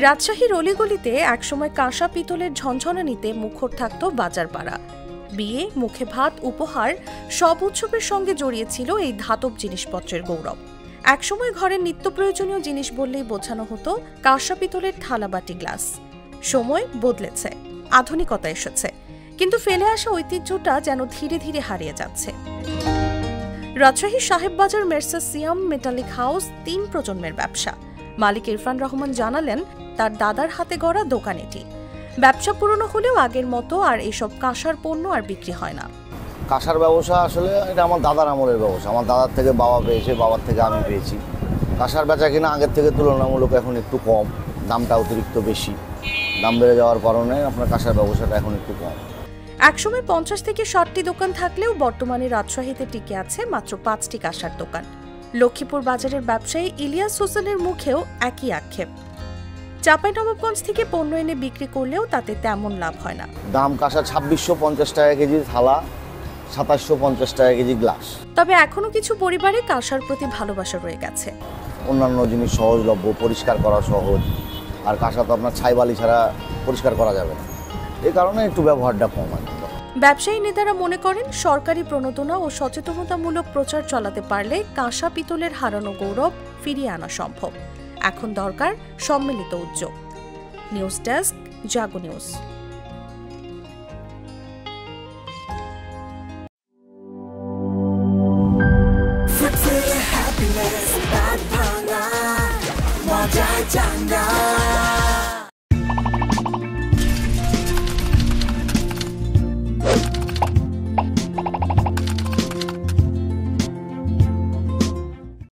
রাজশাহীর অলিগলিতে একসময় কাঁসা পিতলের ঝনঝনানিতে মুখর থাকত বাজারপাড়া। বিয়ে, মুখে ভাত, উপহার সব উৎসবের সঙ্গে জড়িয়েছিল এই ধাতব জিনিসপত্রের গৌরব। একসময় ঘরের নিত্য প্রয়োজনীয় জিনিস বললেই বোঝানো হতো কাঁসা পিতলের থালাবাটি, গ্লাস। সময় বদলেছে, আধুনিকতা এসেছে, কিন্তু ফেলে আসা ঐতিহ্যটা যেন ধীরে ধীরে হারিয়ে যাচ্ছে। রাজশাহী সাহেববাজার মের্সাস সিয়াম মেটালিক হাউস ৩ প্রজন্মের ব্যবসা। মালিক ইরফান রহমান জানালেন, তার দাদার হাতে গড়া দোকান এটি। ব্যবসা পুরনো হলেও আগের মতো আর এসব কাঁসার পণ্য আর বিক্রি হয় না। কাঁসার ব্যবসা আসলে এটা আমার দাদার আমলের ব্যবসা। আমার দাদার থেকে বাবা পেয়েছে, বাবার থেকে আমি পেয়েছি। কাঁসার বেচা কিনা আগের থেকে তুলনামূলক এখন একটু কম, দামটা অতিরিক্ত বেশি। দাম বেড়ে যাওয়ার কারণে আপনার কাঁসার ব্যবসাটা এখন একটু কম। একসময় ৫০ থেকে ৬০টি দোকান থাকলেও বর্তমানে রাজশাহীতে টিকে আছে মাত্র ৫টি কাঁসার দোকান। লক্ষ্মীপুর বাজারের ব্যবসায়ী ইলিয়াস হোসেনের মুখেও একই আক্ষেপ। চাঁপাইনবাবগঞ্জ থেকে পণ্য এনে বিক্রি করলেও তাতে তেমন লাভ হয় না। দাম কাঁসা ২৬৫০ টাকা কেজি থালা, ২৭৫০ টাকা কেজি গ্লাস। তবে এখনো কিছু পরিবারে কাঁসার প্রতি ভালোবাসা রয়ে গেছে। অন্যান্য জিনিস সহজলভ্য, পরিষ্কার করা সহজ। আর কাঁসা তো আপনার ছাই বালি ছাড়া পরিষ্কার করা যাবে না, এই কারণে একটু ব্যবহারটা কম। ব্যবসায়ী নেতারা মনে করেন, সরকারি প্রণোদনা ও সচেতনতামূলক প্রচার চালাতে পারলে কাঁসা পিতলের হারানো গৌরব ফিরিয়ে আনা সম্ভব। এখন দরকার সম্মিলিত উদ্যোগ। নিউজ ডেস্ক, জাগো news. Happiness, bad panga, moja janga.